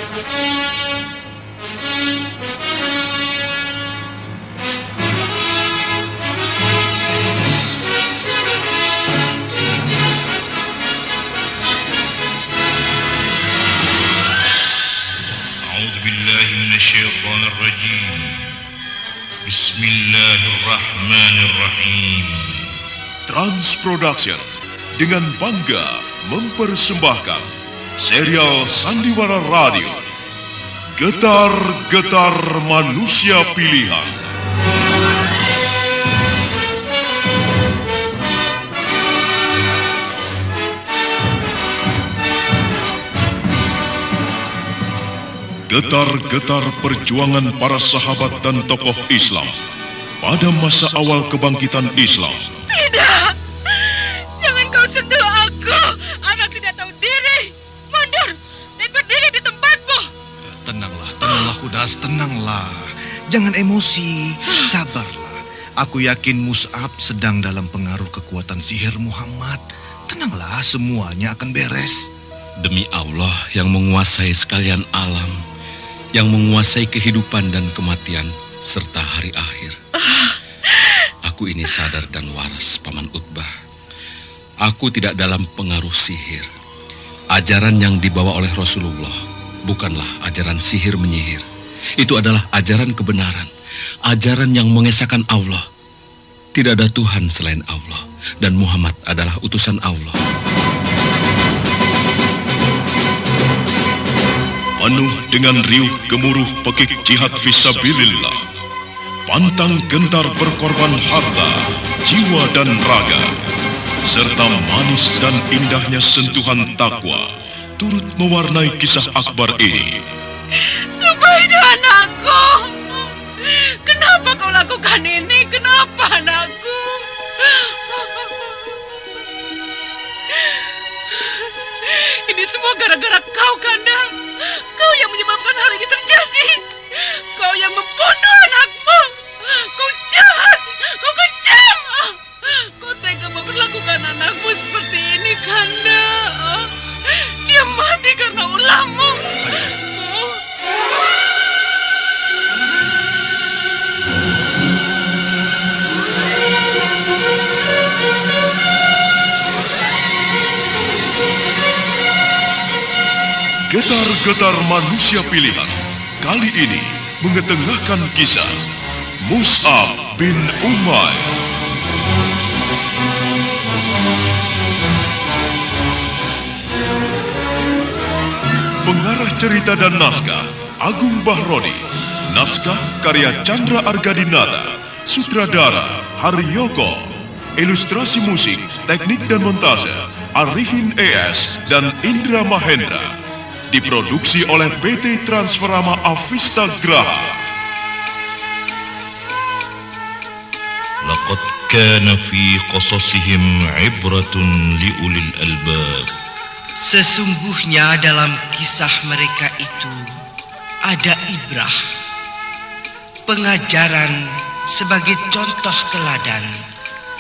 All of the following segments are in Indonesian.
Bismillahirrahmanirrahim. Trans Production dengan bangga mempersembahkan serial Sandiwara Radio Getar-Getar Manusia Pilihan. Getar-getar perjuangan para sahabat dan tokoh Islam pada masa awal kebangkitan Islam. Tidak! Jangan kau sentuh aku! Anak tidak tahu diri! Mundur dan berdiri di tempatmu! Tenanglah, Kudas, tenanglah. Jangan emosi, sabarlah. Aku yakin Mus'ab sedang dalam pengaruh kekuatan sihir Muhammad. Tenanglah, semuanya akan beres. Demi Allah yang menguasai sekalian alam, yang menguasai kehidupan dan kematian, serta hari akhir. Aku ini sadar dan waras, Paman Utbah. Aku tidak dalam pengaruh sihir. Ajaran yang dibawa oleh Rasulullah bukanlah ajaran sihir menyihir. Itu adalah ajaran kebenaran, ajaran yang mengesahkan Allah. Tidak ada Tuhan selain Allah, dan Muhammad adalah utusan Allah. Penuh dengan riuh gemuruh pekik jihad fisabilillah, pantang gentar berkorban harta, jiwa dan raga, serta manis dan indahnya sentuhan takwa turut mewarnai kisah akbar ini. Subaidah, anakku! Kenapa kau lakukan ini? Kenapa, anakku? Ini semua gara-gara kau, Kanda. Kau yang menyebabkan hal ini terjadi. Kau yang membunuh anakmu. Kau jahat. Kau kejam. Kau tega memperlakukan anakmu seperti ini, Kanda. Dia mati karena ulahmu. Getar-getar manusia pilihan kali ini mengetengahkan kisah Mus'ab bin Umair. Pengarah cerita dan naskah Agung Bahrodi. Naskah karya Chandra Argadinata. Sutradara Haryoko. Ilustrasi musik, teknik dan montase Arifin ES dan Indra Mahendra. Diproduksi oleh PT Transferama Avista Graha. Laqad kana fi qasasihim ibratun liulil albab. Sesungguhnya dalam kisah mereka itu ada ibrah, pengajaran sebagai contoh teladan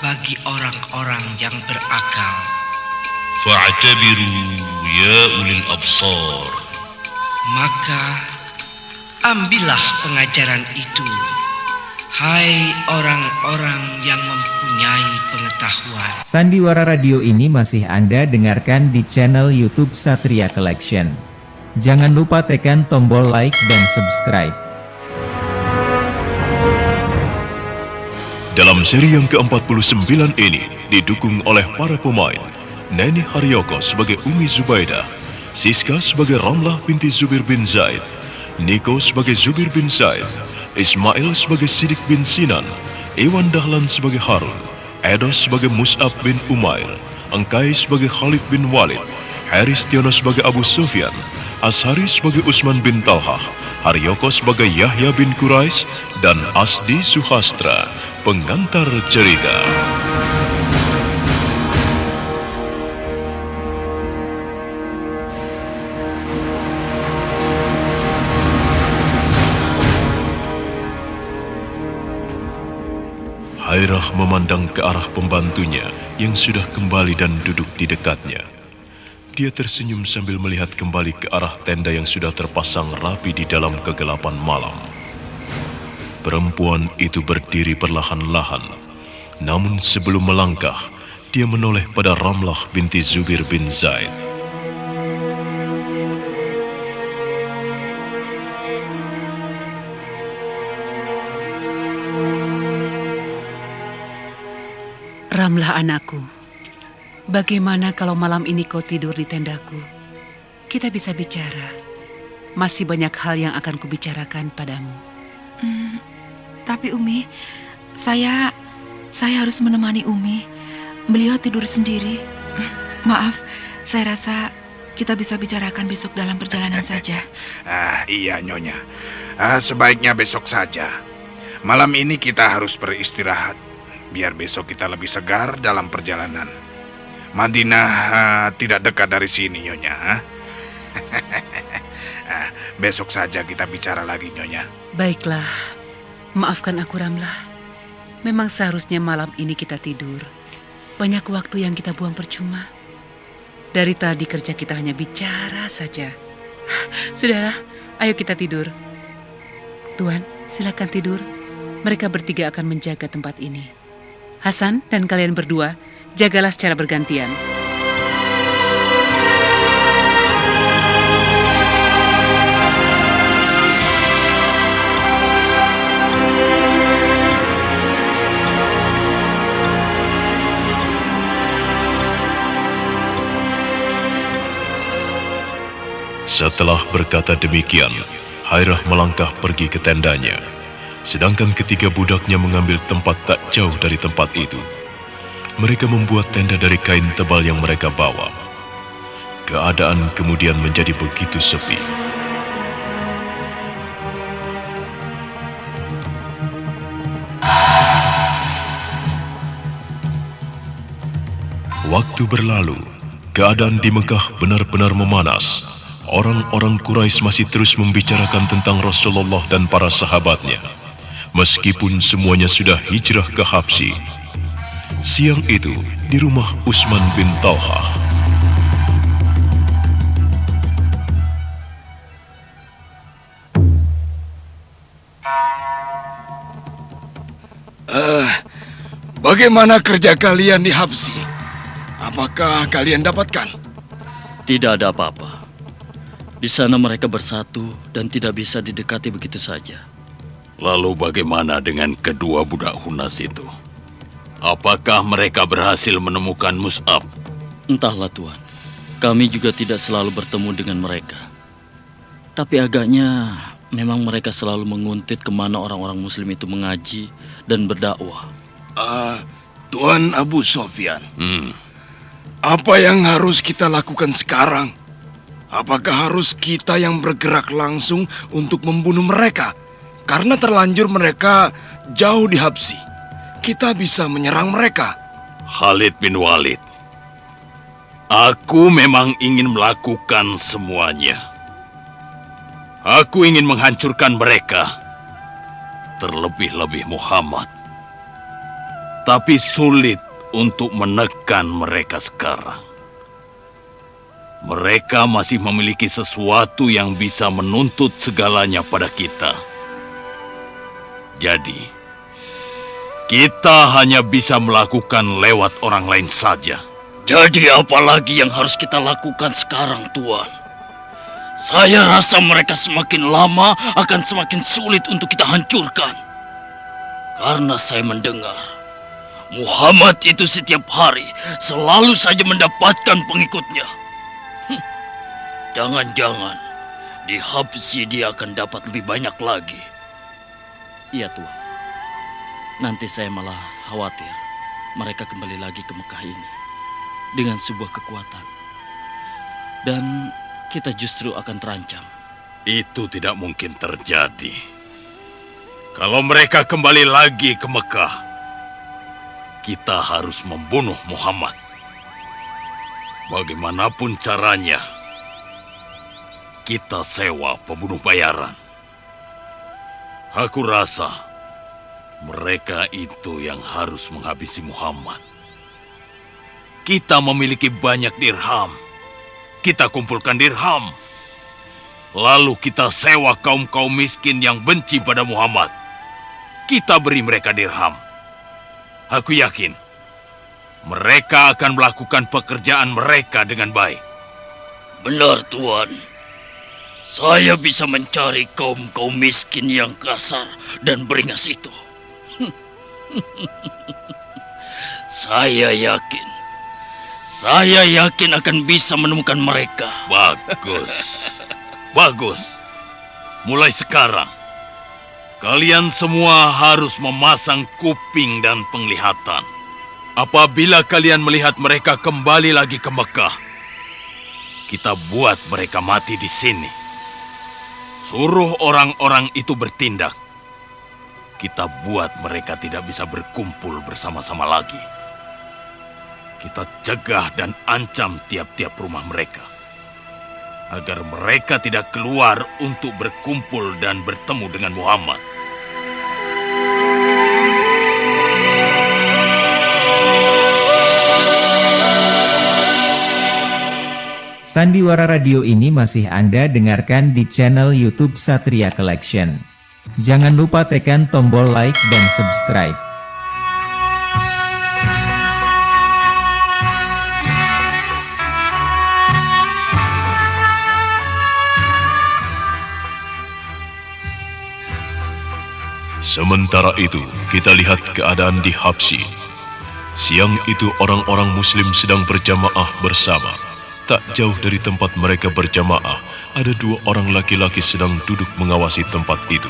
bagi orang-orang yang berakal. Fa'tabiru ya ulil absar. Maka ambillah pengajaran itu, hai orang-orang yang mempunyai pengetahuan. Sandiwara Radio ini masih Anda dengarkan di channel YouTube Satria Collection. Jangan lupa tekan tombol like dan subscribe. Dalam seri yang ke-49 ini didukung oleh para pemain Neni Haryoko sebagai Umi Zubaidah, Siska sebagai Ramlah binti Zubir bin Zaid, Niko sebagai Zubir bin Zaid, Ismail sebagai Sidik bin Sinan, Iwan Dahlan sebagai Harun, Edos sebagai Mus'ab bin Umair, Engkai sebagai Khalid bin Walid, Haris Tiono sebagai Abu Sufyan, Ashari sebagai Usman bin Talhah, Haryoko sebagai Yahya bin Quraisy, dan Asdi Suhastra, pengantar cerita. Hairah memandang ke arah pembantunya yang sudah kembali dan duduk di dekatnya. dia tersenyum sambil melihat kembali ke arah tenda yang sudah terpasang rapi di dalam kegelapan malam. Perempuan itu berdiri perlahan-lahan, namun sebelum melangkah, dia menoleh pada Ramlah binti Zubir bin Zaid. Ramlah anakku, bagaimana kalau malam ini kau tidur di tendaku? Kita bisa bicara. Masih banyak hal yang akan kubicarakan padamu. Tapi Umi, saya harus menemani Umi. Beliau tidur sendiri. Maaf, saya rasa kita bisa bicarakan besok dalam perjalanan saja. Iya Nyonya. Sebaiknya besok saja. Malam ini kita harus beristirahat, biar besok kita lebih segar dalam perjalanan. Madinah tidak dekat dari sini Nyonya. Besok saja kita bicara lagi Nyonya. Baiklah, maafkan aku Ramlah. Memang seharusnya malam ini kita tidur. Banyak waktu yang kita buang percuma. Dari tadi kerja kita hanya bicara saja. Sudahlah, ayo kita tidur. Tuan, silakan tidur. Mereka bertiga akan menjaga tempat ini. Hasan dan kalian berdua, jagalah secara bergantian. Setelah berkata demikian, Hairah melangkah pergi ke tendanya, sedangkan ketiga budaknya mengambil tempat tak jauh dari tempat itu. Mereka membuat tenda dari kain tebal yang mereka bawa. Keadaan kemudian menjadi begitu sepi. Waktu berlalu, keadaan di Mekah benar-benar memanas. Orang-orang Quraisy masih terus membicarakan tentang Rasulullah dan para sahabatnya, meskipun semuanya sudah hijrah ke Habsyi. Siang itu, di rumah Utsman bin Talhah. Bagaimana kerja kalian di Habsyi? Apakah kalian dapatkan? Tidak ada apa-apa. Di sana mereka bersatu dan tidak bisa didekati begitu saja. Lalu bagaimana dengan kedua budak Hunas itu? Apakah mereka berhasil menemukan Mus'ab? Entahlah Tuan, kami juga tidak selalu bertemu dengan mereka. Tapi agaknya memang mereka selalu menguntit kemana orang-orang muslim itu mengaji dan berdakwah. Tuan Abu Sofyan, apa yang harus kita lakukan sekarang? Apakah harus kita yang bergerak langsung untuk membunuh mereka? Karena terlanjur mereka jauh di Habsyi, kita bisa menyerang mereka. Khalid bin Walid, aku memang ingin melakukan semuanya. Aku ingin menghancurkan mereka, terlebih-lebih Muhammad. Tapi sulit untuk menekan mereka sekarang. Mereka masih memiliki sesuatu yang bisa menuntut segalanya pada kita. Jadi, kita hanya bisa melakukan lewat orang lain saja. Jadi apalagi yang harus kita lakukan sekarang, Tuan? Saya rasa mereka semakin lama akan semakin sulit untuk kita hancurkan. Karena saya mendengar Muhammad itu setiap hari selalu saja mendapatkan pengikutnya. Jangan-jangan di Habsyi dia akan dapat lebih banyak lagi. Iya Tuan. Nanti saya malah khawatir mereka kembali lagi ke Mekah ini dengan sebuah kekuatan. Dan kita justru akan terancam. Itu tidak mungkin terjadi. Kalau mereka kembali lagi ke Mekah, kita harus membunuh Muhammad. Bagaimanapun caranya, kita sewa pembunuh bayaran. Aku rasa mereka itu yang harus menghabisi Muhammad. Kita memiliki banyak dirham. kita kumpulkan dirham. Lalu kita sewa kaum-kaum miskin yang benci pada Muhammad. Kita beri mereka dirham. Aku yakin mereka akan melakukan pekerjaan mereka dengan baik. Benar, Tuan. Saya bisa mencari kaum-kaum miskin yang kasar dan beringas itu. Saya yakin akan bisa menemukan mereka. Bagus. Bagus. Mulai sekarang, kalian semua harus memasang kuping dan penglihatan. Apabila kalian melihat mereka kembali lagi ke Mekah, kita buat mereka mati di sini. Suruh orang-orang itu bertindak. Kita buat mereka tidak bisa berkumpul bersama-sama lagi. Kita cegah dan ancam tiap-tiap rumah mereka, agar mereka tidak keluar untuk berkumpul dan bertemu dengan Muhammad. Sandiwara radio ini masih Anda dengarkan di channel YouTube Satria Collection. Jangan lupa tekan tombol like dan subscribe. Sementara itu, kita lihat keadaan di Habsyi. Siang itu orang-orang Muslim sedang berjamaah bersama. Tak jauh dari tempat mereka berjamaah, ada 2 orang laki-laki sedang duduk mengawasi tempat itu.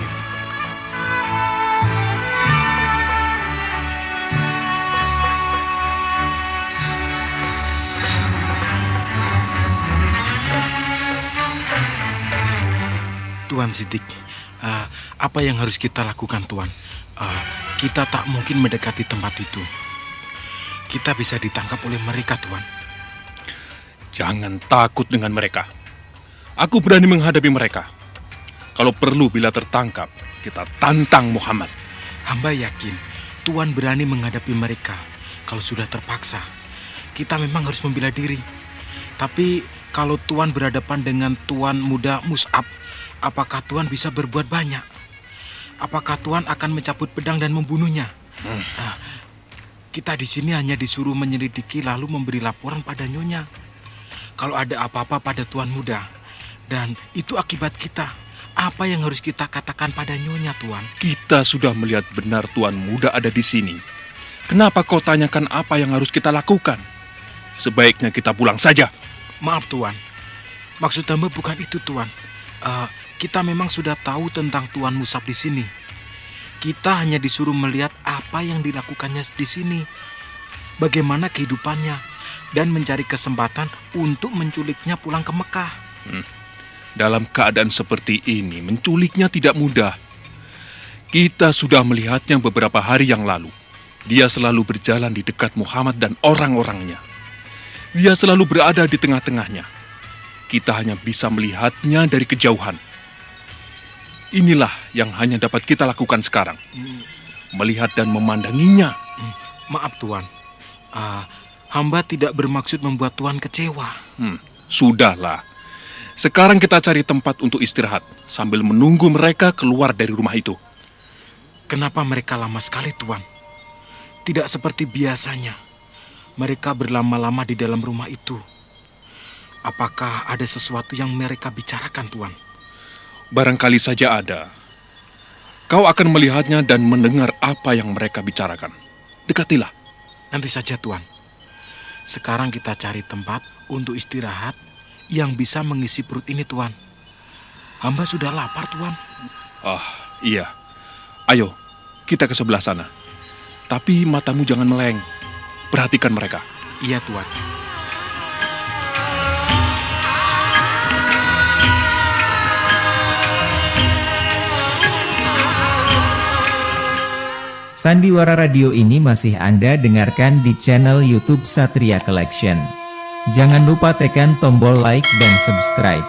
Tuan Siddiq, apa yang harus kita lakukan, Tuan? Kita tak mungkin mendekati tempat itu. Kita bisa ditangkap oleh mereka, Tuan. Jangan takut dengan mereka. Aku berani menghadapi mereka. Kalau perlu bila tertangkap, kita tantang Muhammad. Hamba yakin Tuan berani menghadapi mereka. Kalau sudah terpaksa, kita memang harus membela diri. Tapi kalau Tuan berhadapan dengan Tuan muda Mus'ab, apakah Tuan bisa berbuat banyak? Apakah Tuan akan mencabut pedang dan membunuhnya? Kita di sini hanya disuruh menyelidiki lalu memberi laporan pada Nyonya kalau ada apa-apa pada Tuan muda. Dan itu akibat kita. Apa yang harus kita katakan pada Nyonya, Tuan? Kita sudah melihat benar Tuan muda ada di sini. Kenapa kau tanyakan apa yang harus kita lakukan? Sebaiknya kita pulang saja. Maaf, Tuan. Maksud hamba bukan itu, Tuan. Kita memang sudah tahu tentang Tuan Mus'ab di sini. Kita hanya disuruh melihat apa yang dilakukannya di sini. Bagaimana kehidupannya. Dan mencari kesempatan untuk menculiknya pulang ke Mekah. Dalam keadaan seperti ini, menculiknya tidak mudah. Kita sudah melihatnya beberapa hari yang lalu. Dia selalu berjalan di dekat Muhammad dan orang-orangnya. Dia selalu berada di tengah-tengahnya. Kita hanya bisa melihatnya dari kejauhan. Inilah yang hanya dapat kita lakukan sekarang. Melihat dan memandanginya. Maaf, Tuan. Hamba tidak bermaksud membuat Tuan kecewa. Sudahlah. Sekarang kita cari tempat untuk istirahat sambil menunggu mereka keluar dari rumah itu. Kenapa mereka lama sekali, Tuan? Tidak seperti biasanya. Mereka berlama-lama di dalam rumah itu. Apakah ada sesuatu yang mereka bicarakan, Tuan? Barangkali saja ada. Kau akan melihatnya dan mendengar apa yang mereka bicarakan. Dekatilah. Nanti saja, Tuan. Sekarang kita cari tempat untuk istirahat yang bisa mengisi perut ini, Tuan. Hamba sudah lapar, Tuan. Iya. Ayo, kita ke sebelah sana. Tapi matamu jangan meleng. Perhatikan mereka. Iya, Tuan. Sandiwara radio ini masih Anda dengarkan di channel YouTube Satria Collection. Jangan lupa tekan tombol like dan subscribe.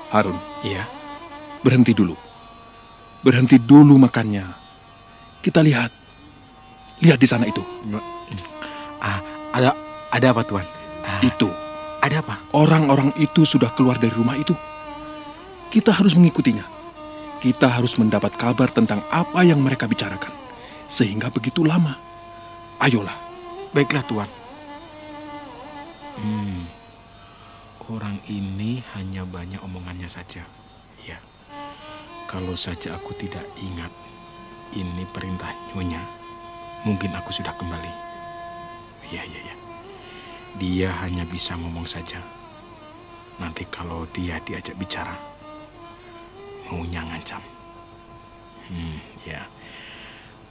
Harun. Iya. Berhenti dulu. Berhenti dulu makannya. Kita lihat. Lihat di sana itu. Ada apa, Tuan? Itu. Ada apa? Orang-orang itu sudah keluar dari rumah itu. Kita harus mengikutinya. Kita harus mendapat kabar tentang apa yang mereka bicarakan. Sehingga begitu lama. Ayolah. Baiklah, Tuan. Orang ini hanya banyak omongannya saja. Ya. Kalau saja aku tidak ingat ini perintah Nyonya, mungkin aku sudah kembali. Ya. Dia hanya bisa ngomong saja. Nanti kalau dia diajak bicara, maunya ngancam. Ya.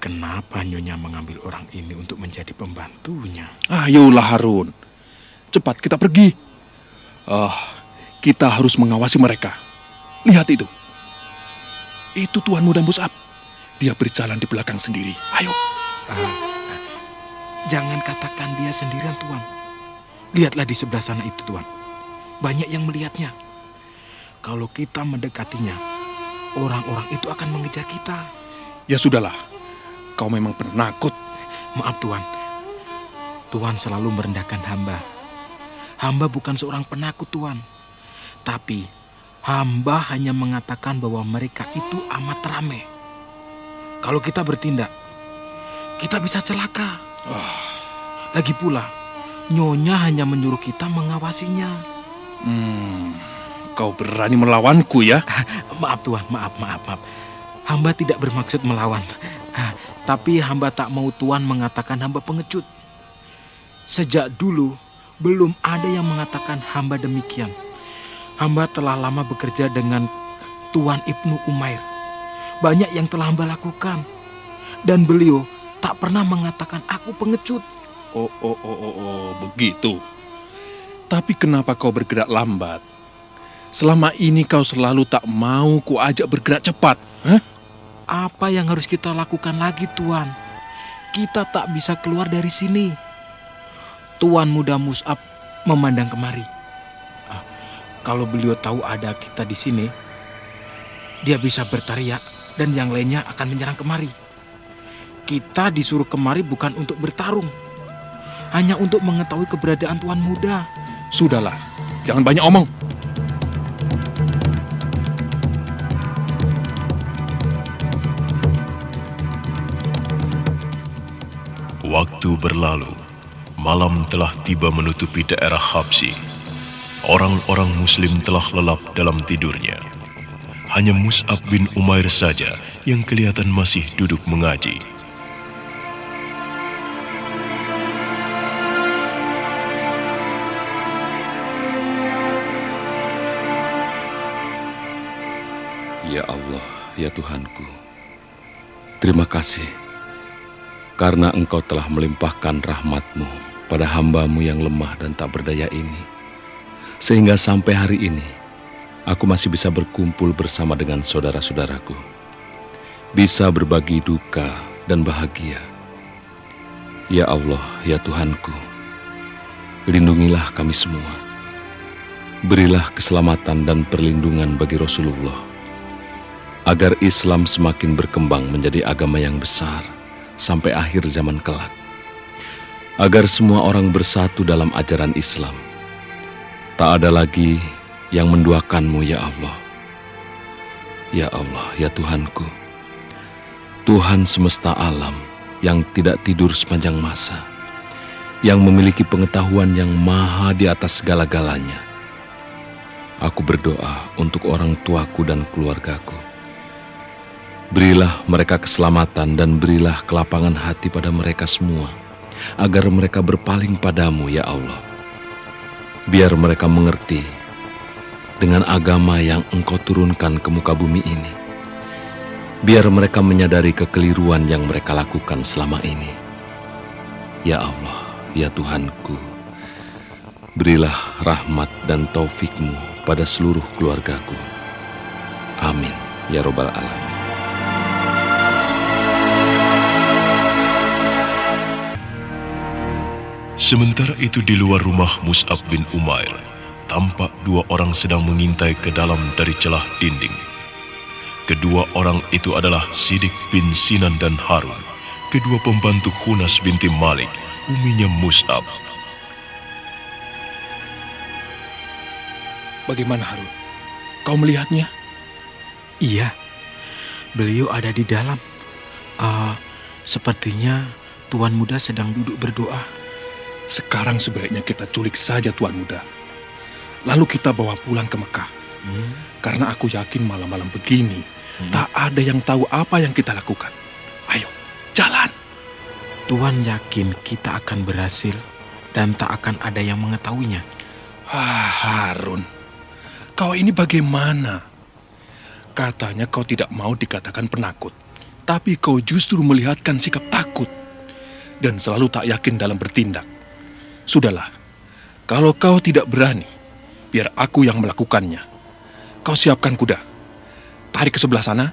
Kenapa Nyonya mengambil orang ini untuk menjadi pembantunya? Ayolah, Harun. Cepat kita pergi. Kita harus mengawasi mereka. Lihat itu. Itu Tuan Muda Mus'ab. Dia berjalan di belakang sendiri. Ayo. Jangan katakan dia sendirian, Tuan. Lihatlah di sebelah sana itu, Tuan. Banyak yang melihatnya. Kalau kita mendekatinya, orang-orang itu akan mengejar kita. Ya sudahlah. Kau memang penakut. Maaf, Tuan. Tuan selalu merendahkan hamba. Hamba bukan seorang penakut, Tuan. Tapi hamba hanya mengatakan bahwa mereka itu amat ramai. Kalau kita bertindak, kita bisa celaka. Lagi pula, Nyonya hanya menyuruh kita mengawasinya. Kau berani melawanku ya? Maaf, Tuan. Maaf. Hamba tidak bermaksud melawan. Tapi hamba tak mau Tuan mengatakan hamba pengecut. Sejak dulu, belum ada yang mengatakan hamba demikian. Hamba telah lama bekerja dengan Tuan Ibnu Umair. Banyak yang telah hamba lakukan. Dan beliau tak pernah mengatakan aku pengecut. Begitu. Tapi kenapa kau bergerak lambat? Selama ini kau selalu tak mau kuajak bergerak cepat. Apa yang harus kita lakukan lagi, Tuan? Kita tak bisa keluar dari sini. Tuan Muda Mus'ab memandang kemari. Kalau beliau tahu ada kita di sini, dia bisa berteriak dan yang lainnya akan menyerang kemari. Kita disuruh kemari bukan untuk bertarung, hanya untuk mengetahui keberadaan Tuan Muda. Sudahlah, jangan banyak omong. Waktu berlalu. Malam telah tiba menutupi daerah Habsyi. Orang-orang muslim telah lelap dalam tidurnya. Hanya Mus'ab bin Umair saja yang kelihatan masih duduk mengaji. Ya Allah, ya Tuhanku, terima kasih karena Engkau telah melimpahkan rahmat-Mu pada hamba-Mu yang lemah dan tak berdaya ini. Sehingga sampai hari ini, aku masih bisa berkumpul bersama dengan saudara-saudaraku. Bisa berbagi duka dan bahagia. Ya Allah, ya Tuhanku, lindungilah kami semua. Berilah keselamatan dan perlindungan bagi Rasulullah, agar Islam semakin berkembang menjadi agama yang besar sampai akhir zaman kelak. Agar semua orang bersatu dalam ajaran Islam. Tak ada lagi yang menduakan-Mu, ya Allah. Ya Allah, ya Tuhanku, Tuhan semesta alam yang tidak tidur sepanjang masa, yang memiliki pengetahuan yang maha di atas segala-galanya. Aku berdoa untuk orang tuaku dan keluargaku. Berilah mereka keselamatan dan berilah kelapangan hati pada mereka semua, agar mereka berpaling padamu, ya Allah. Biar mereka mengerti dengan agama yang Engkau turunkan ke muka bumi ini. Biar mereka menyadari kekeliruan yang mereka lakukan selama ini. Ya Allah, ya Tuhanku, berilah rahmat dan taufik-Mu pada seluruh keluargaku. Amin, ya Rabbal Alamin. Sementara itu di luar rumah Mus'ab bin Umair, tampak dua orang sedang mengintai ke dalam dari celah dinding. Kedua orang itu adalah Sidik bin Sinan dan Harun, kedua pembantu Khunas binti Malik, uminya Mus'ab. Bagaimana Harun? Kau melihatnya? Iya, beliau ada di dalam. Sepertinya Tuan Muda sedang duduk berdoa. Sekarang sebaiknya kita culik saja Tuan Muda. Lalu kita bawa pulang ke Mekah. Karena aku yakin malam-malam begini, tak ada yang tahu apa yang kita lakukan. Ayo, jalan. Tuan yakin kita akan berhasil dan tak akan ada yang mengetahuinya? Harun, kau ini bagaimana? Katanya kau tidak mau dikatakan penakut, tapi kau justru melihatkan sikap takut dan selalu tak yakin dalam bertindak. Sudahlah, kalau kau tidak berani, biar aku yang melakukannya. Kau siapkan kuda, tarik ke sebelah sana,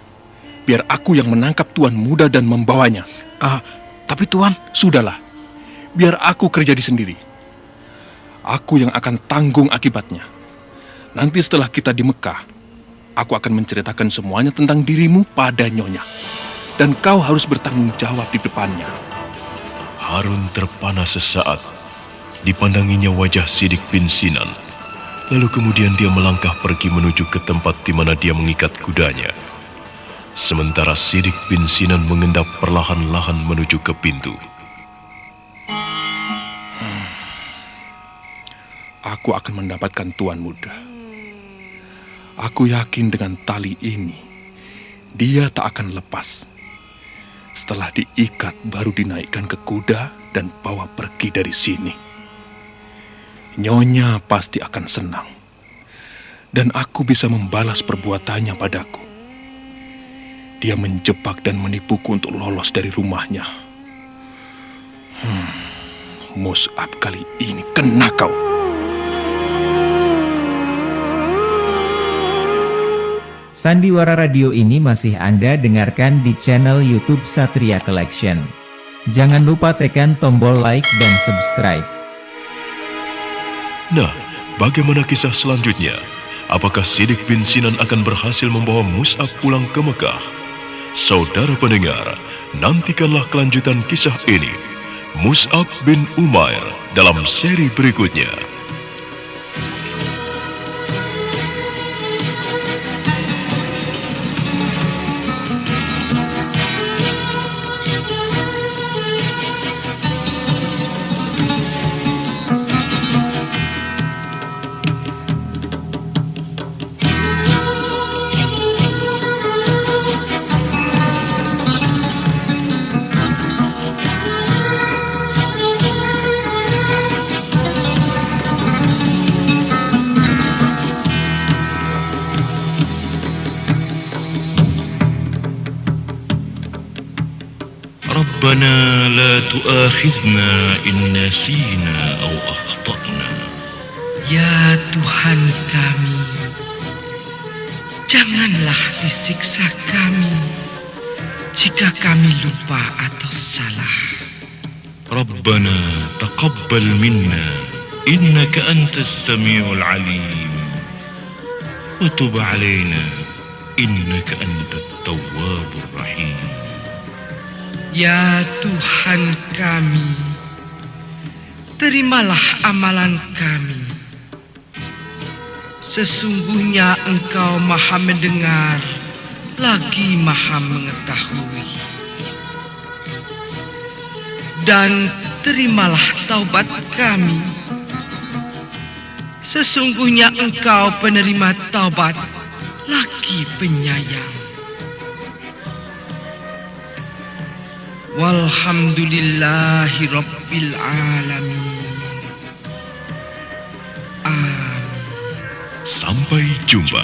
biar aku yang menangkap Tuan Muda dan membawanya. Tapi Tuan... Sudahlah, biar aku kerja di sendiri. Aku yang akan tanggung akibatnya. Nanti setelah kita di Mekah, aku akan menceritakan semuanya tentang dirimu pada Nyonya. Dan kau harus bertanggung jawab di depannya. Harun terpana sesaat. Dipandanginya wajah Sidik bin Sinan. Lalu kemudian dia melangkah pergi menuju ke tempat di mana dia mengikat kudanya. Sementara Sidik bin Sinan mengendap perlahan-lahan menuju ke pintu. Aku akan mendapatkan Tuan Muda. Aku yakin dengan tali ini, dia tak akan lepas. Setelah diikat, baru dinaikkan ke kuda dan bawa pergi dari sini. Nyonya pasti akan senang. Dan aku bisa membalas perbuatannya padaku. Dia menjebak dan menipuku untuk lolos dari rumahnya. Mus'ab kali ini kena kau. Sandiwara Radio ini masih Anda dengarkan di channel YouTube Satria Collection. Jangan lupa tekan tombol like dan subscribe. Nah, bagaimana kisah selanjutnya? Apakah Sidik bin Sinan akan berhasil membawa Mus'ab pulang ke Mekah? Saudara pendengar, nantikanlah kelanjutan kisah ini. Mus'ab bin Umair dalam seri berikutnya. ربنا لا تؤاخذنا إن نسينا أو أخطأنا. Ya Tuhan kami, janganlah disiksa kami jika kami lupa atau salah. ربنا تقبل منا إنك أنت السميع العليم وتب علينا إنك أنت التواب الرحيم. Ya Tuhan kami, terimalah amalan kami. Sesungguhnya Engkau Maha mendengar, lagi Maha mengetahui. Dan terimalah taubat kami. Sesungguhnya Engkau penerima taubat, lagi penyayang. Walhamdulillahi Rabbil Alamin. Amin. Sampai jumpa.